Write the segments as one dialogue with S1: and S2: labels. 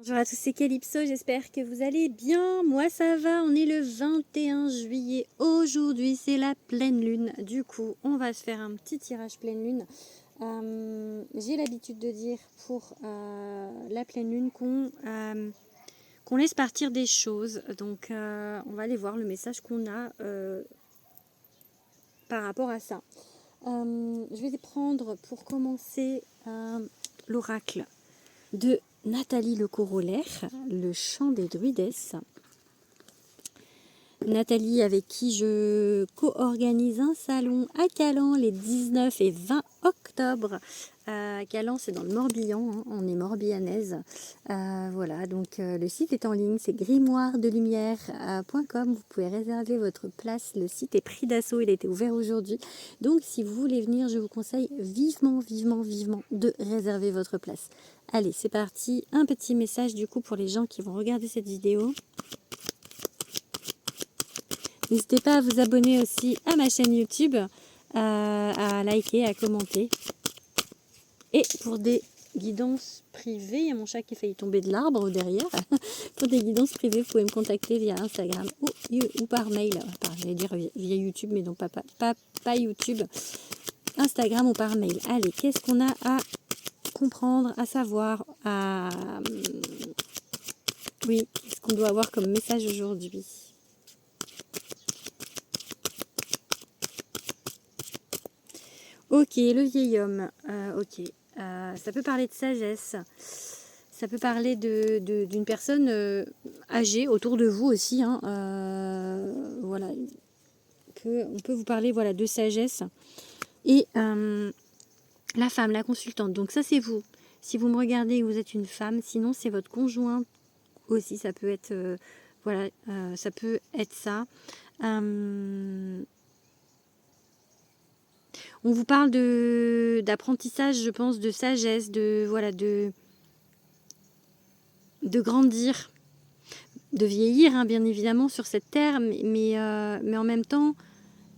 S1: Bonjour à tous, c'est Calypso, j'espère que vous allez bien. Moi ça va, on est le 21 juillet. Aujourd'hui c'est la pleine lune. Du coup, on va se faire un petit tirage pleine lune. J'ai l'habitude de dire pour la pleine lune qu'on laisse partir des choses. Donc on va aller voir le message qu'on a par rapport à ça. Je vais prendre pour commencer l'oracle de Nathalie Le Corollaire, le chant des druidesses. Nathalie avec qui je co-organise un salon à Calan les 19 et 20 octobre. Calan, c'est dans le Morbihan, hein, on est morbihanaise. Voilà, donc le site est en ligne, c'est grimoiredelumière.com. Vous pouvez réserver votre place. Le site est pris d'assaut, il a été ouvert aujourd'hui. Donc si vous voulez venir, je vous conseille vivement, vivement, vivement de réserver votre place. Allez, c'est parti. Un petit message du coup pour les gens qui vont regarder cette vidéo. N'hésitez pas à vous abonner aussi à ma chaîne YouTube, à liker, à commenter. Et pour des guidances privées, il y a mon chat qui a failli tomber de l'arbre derrière. Pour des guidances privées, vous pouvez me contacter via Instagram ou par mail. Enfin, j'allais dire via YouTube, mais non, pas YouTube. Instagram ou par mail. Allez, qu'est-ce qu'on a à comprendre, à savoir, oui, qu'est-ce qu'on doit avoir comme message aujourd'hui ? Ok, le vieil homme. Ok. Ça peut parler de sagesse. Ça peut parler d'une personne âgée autour de vous aussi. Hein, voilà. On peut vous parler voilà, de sagesse. Et la femme, la consultante. Donc ça, c'est vous. Si vous me regardez et que vous êtes une femme, sinon c'est votre conjoint aussi. Ça peut être, voilà, ça peut être ça. On vous parle d'apprentissage, je pense, de sagesse, de grandir, de vieillir, hein, bien évidemment, sur cette terre, mais en même temps,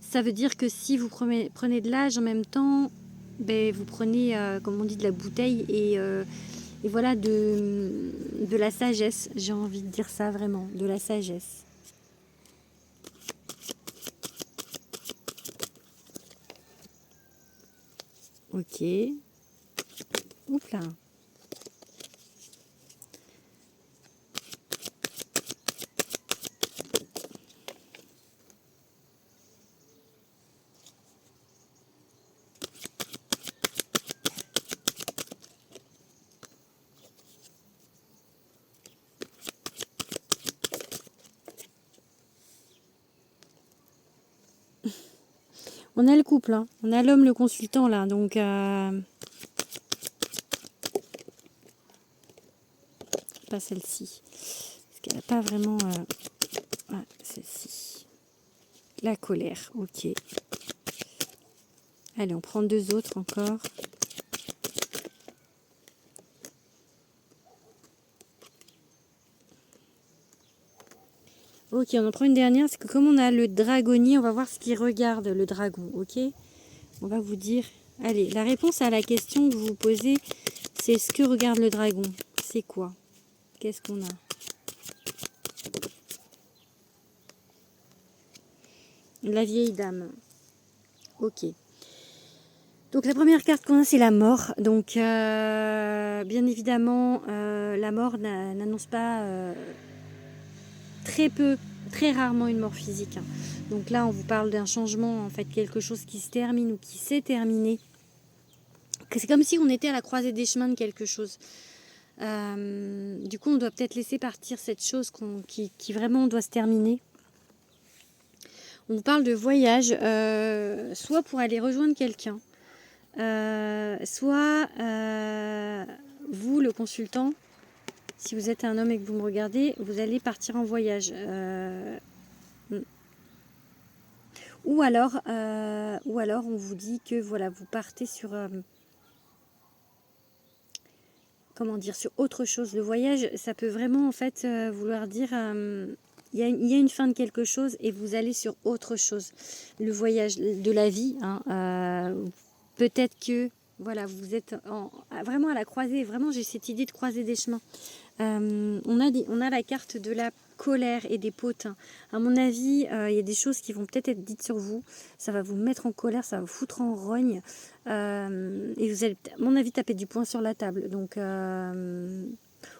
S1: ça veut dire que si vous prenez de l'âge, en même temps, ben, vous prenez, comme on dit, de la bouteille et voilà, de la sagesse. J'ai envie de dire ça vraiment, de la sagesse. Ok. Oups là. On a le couple, hein. On a l'homme, le consultant là, donc pas celle-ci, parce qu'elle n'a pas vraiment. Ouais, celle-ci. La colère, ok. Allez, on prend deux autres encore. Ok, on en prend une dernière, parce que comme on a le dragonnier, on va voir ce qu'il regarde, le dragon, ok? On va vous dire... Allez, la réponse à la question que vous vous posez, c'est ce que regarde le dragon. C'est quoi? Qu'est-ce qu'on a? La vieille dame. Ok. Donc la première carte qu'on a, c'est la mort. Donc bien évidemment, la mort n'annonce pas très rarement une mort physique. Hein. Donc là, on vous parle d'un changement, en fait, quelque chose qui se termine ou qui s'est terminé. C'est comme si on était à la croisée des chemins de quelque chose. Du coup, on doit peut-être laisser partir cette chose qui vraiment doit se terminer. On vous parle de voyage, soit pour aller rejoindre quelqu'un, soit vous, le consultant, si vous êtes un homme et que vous me regardez, vous allez partir en voyage. Ou alors on vous dit que voilà, vous partez sur comment dire, sur autre chose. Le voyage, ça peut vraiment en fait vouloir dire il y a une fin de quelque chose et vous allez sur autre chose. Le voyage de la vie, hein, peut-être que voilà, vous êtes vraiment à la croisée. Vraiment, j'ai cette idée de croiser des chemins. On a la carte de la colère et des potins. À mon avis, il y a des choses qui vont peut-être être dites sur vous. Ça va vous mettre en colère, ça va vous foutre en rogne. Et vous allez, à mon avis, taper du poing sur la table. Donc,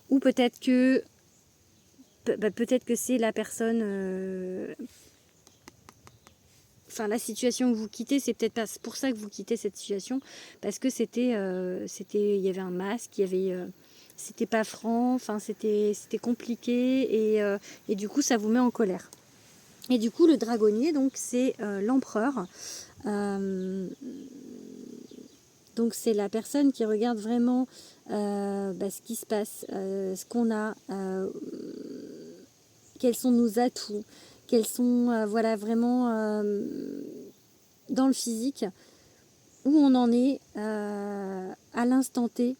S1: ou peut-être que c'est la personne... Enfin, la situation que vous quittez, c'est peut-être pas pour ça que vous quittez cette situation, parce que il y avait un masque, il y avait... c'était pas franc, enfin c'était compliqué et du coup ça vous met en colère. Et du coup le dragonnier, donc c'est l'empereur. Donc c'est la personne qui regarde vraiment ce qui se passe, ce qu'on a, quels sont nos atouts, quels sont voilà vraiment dans le physique, où on en est à l'instant T.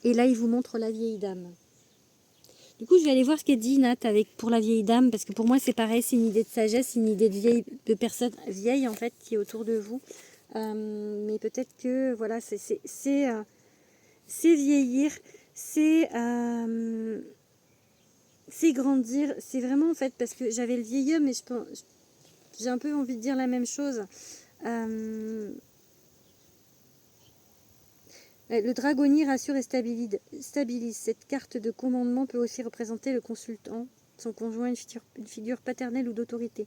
S1: Et là, il vous montre la vieille dame. Du coup, je vais aller voir ce qu'elle dit, Nat, pour la vieille dame, parce que pour moi, c'est pareil, c'est une idée de sagesse, une idée de personne vieille, en fait, qui est autour de vous. Mais peut-être que, voilà, c'est vieillir, c'est grandir, c'est vraiment, en fait, parce que j'avais le vieil homme, mais j'ai un peu envie de dire la même chose. Le dragonnier rassure et stabilise. Cette carte de commandement peut aussi représenter le consultant, son conjoint, une figure paternelle ou d'autorité.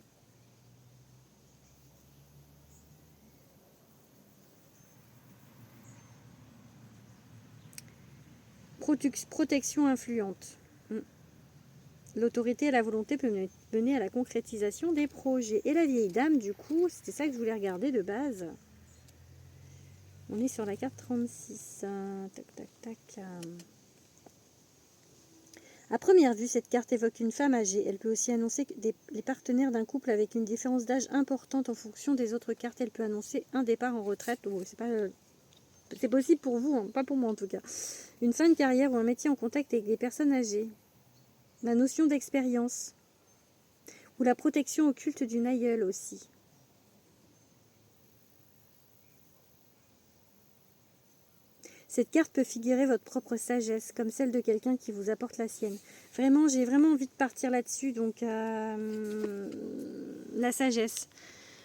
S1: Protection influente. L'autorité et la volonté peuvent mener à la concrétisation des projets. Et la vieille dame, du coup, c'était ça que je voulais regarder de base. On est sur la carte 36. Tac, tac, tac. À première vue, cette carte évoque une femme âgée. Elle peut aussi annoncer les partenaires d'un couple avec une différence d'âge importante en fonction des autres cartes. Elle peut annoncer un départ en retraite. Oh, c'est possible pour vous, hein, pas pour moi en tout cas. Une fin de carrière ou un métier en contact avec des personnes âgées. La notion d'expérience. Ou la protection occulte d'une aïeule aussi. Cette carte peut figurer votre propre sagesse, comme celle de quelqu'un qui vous apporte la sienne. Vraiment, j'ai vraiment envie de partir là-dessus, donc la sagesse.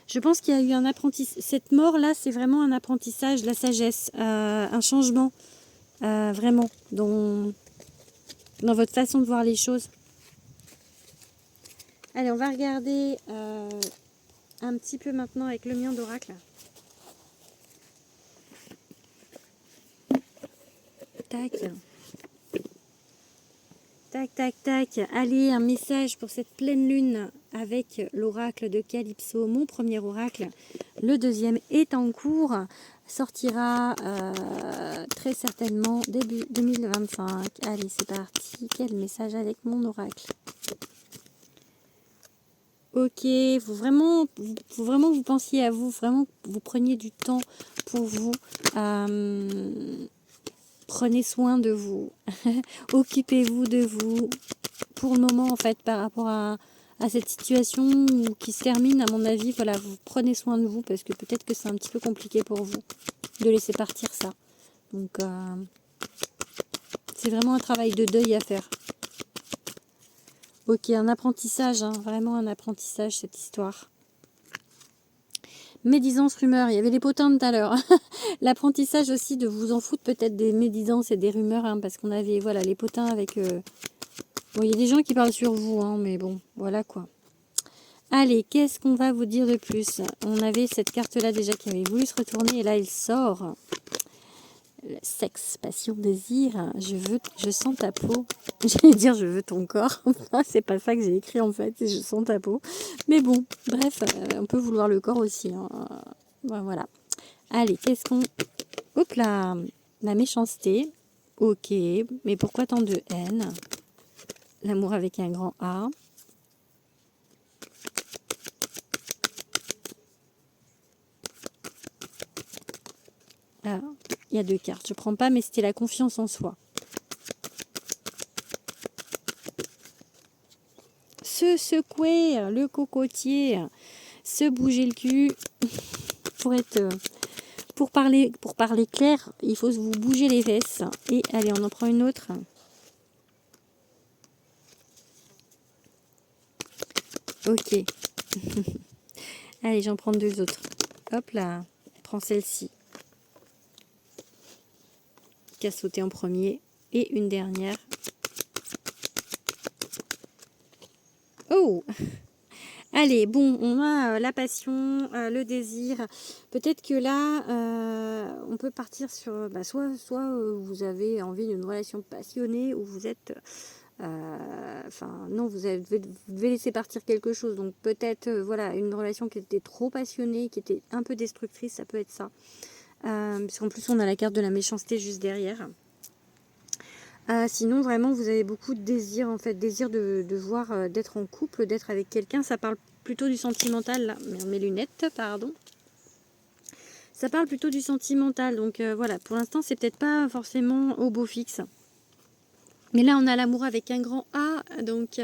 S1: Je pense qu'il y a eu un apprentissage. Cette mort-là, c'est vraiment un apprentissage, la sagesse, un changement, vraiment, dans votre façon de voir les choses. Allez, on va regarder un petit peu maintenant avec le mien d'oracle. Tac. Tac, tac, tac. Allez, un message pour cette pleine lune avec l'oracle de Calypso, mon premier oracle. Le deuxième est en cours, sortira très certainement début 2025. Allez, c'est parti. Quel message avec mon oracle? Ok, faut vraiment que vous pensiez à vous, vraiment que vous preniez du temps pour vous. Prenez soin de vous, occupez-vous de vous. Pour le moment, en fait, par rapport à cette situation qui se termine, à mon avis, voilà, vous prenez soin de vous parce que peut-être que c'est un petit peu compliqué pour vous de laisser partir ça. Donc, c'est vraiment un travail de deuil à faire. Ok, un apprentissage, hein, vraiment un apprentissage, cette histoire. Médisance, rumeur, il y avait les potins tout à l'heure. L'apprentissage aussi de vous en foutre peut-être des médisances et des rumeurs, hein, parce qu'on avait voilà les potins avec... Bon, il y a des gens qui parlent sur vous, hein, mais bon, voilà quoi. Allez, qu'est-ce qu'on va vous dire de plus? On avait cette carte-là déjà qui avait voulu se retourner, et là, il sort. Sexe, passion, désir, je sens ta peau. J'allais dire je veux ton corps. C'est pas ça que j'ai écrit en fait, c'est je sens ta peau. Mais bon, bref, on peut vouloir le corps aussi. Hein. Voilà. Allez, qu'est-ce qu'on... Hop là, la méchanceté. Ok, mais pourquoi tant de haine? L'amour avec un grand A. Ah, il y a deux cartes. Je prends pas, mais c'était la confiance en soi. Se secouer le cocotier, se bouger le cul pour parler clair, il faut vous bouger les fesses. Et allez, on en prend une autre. Ok. Allez, j'en prends 2 autres. Hop là, prends celle-ci. Qui a sauté en premier. Et une dernière. Oh! Allez, bon, on a la passion, le désir. Peut-être que là, on peut partir sur... soit vous avez envie d'une relation passionnée ou vous êtes... non, vous devez laisser partir quelque chose. Donc peut-être, voilà, une relation qui était trop passionnée, qui était un peu destructrice, ça peut être ça. Parce qu'en plus, on a la carte de la méchanceté juste derrière. Sinon, vraiment, vous avez beaucoup de désir, en fait, désir de voir, d'être en couple, d'être avec quelqu'un. Ça parle plutôt du sentimental, là. Mes lunettes, pardon. Ça parle plutôt du sentimental. Donc, voilà, pour l'instant, c'est peut-être pas forcément au beau fixe. Mais là, on a l'amour avec un grand A. Donc,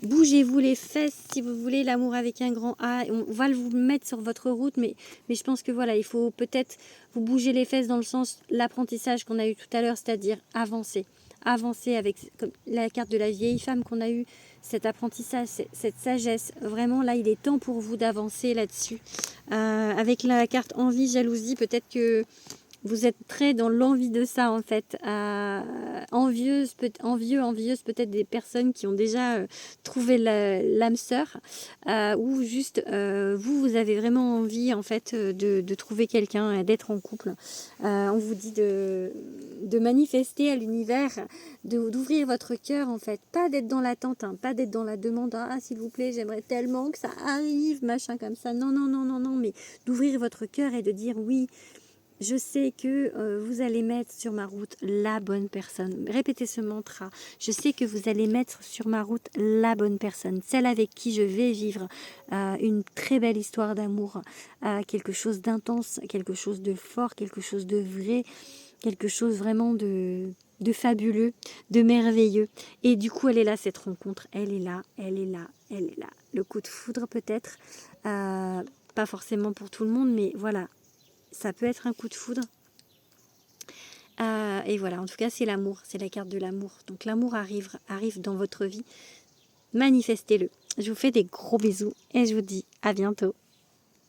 S1: bougez-vous les fesses si vous voulez l'amour avec un grand A. On va vous mettre sur votre route, mais je pense que voilà, il faut peut-être vous bouger les fesses dans le sens l'apprentissage qu'on a eu tout à l'heure, c'est-à-dire avancer. Avancer avec comme la carte de la vieille femme qu'on a eu, cet apprentissage, cette sagesse. Vraiment, là, il est temps pour vous d'avancer là-dessus. Avec la carte envie, jalousie, peut-être que vous êtes très dans l'envie de ça en fait, envieuse peut-être des personnes qui ont déjà trouvé l'âme sœur, ou juste vous avez vraiment envie en fait de trouver quelqu'un, d'être en couple. On vous dit de manifester à l'univers, d'ouvrir votre cœur en fait, pas d'être dans l'attente, hein, pas d'être dans la demande, ah s'il vous plaît j'aimerais tellement que ça arrive, machin comme ça, non, mais d'ouvrir votre cœur et de dire oui. Je sais que vous allez mettre sur ma route la bonne personne. Répétez ce mantra. Je sais que vous allez mettre sur ma route la bonne personne, celle avec qui je vais vivre une très belle histoire d'amour, quelque chose d'intense, quelque chose de fort, quelque chose de vrai, quelque chose vraiment de fabuleux, de merveilleux. Et du coup, elle est là, cette rencontre. Elle est là, elle est là, elle est là. Le coup de foudre peut-être, pas forcément pour tout le monde, mais voilà. Ça peut être un coup de foudre. Et voilà, en tout cas, c'est l'amour. C'est la carte de l'amour. Donc l'amour arrive dans votre vie. Manifestez-le. Je vous fais des gros bisous et je vous dis à bientôt.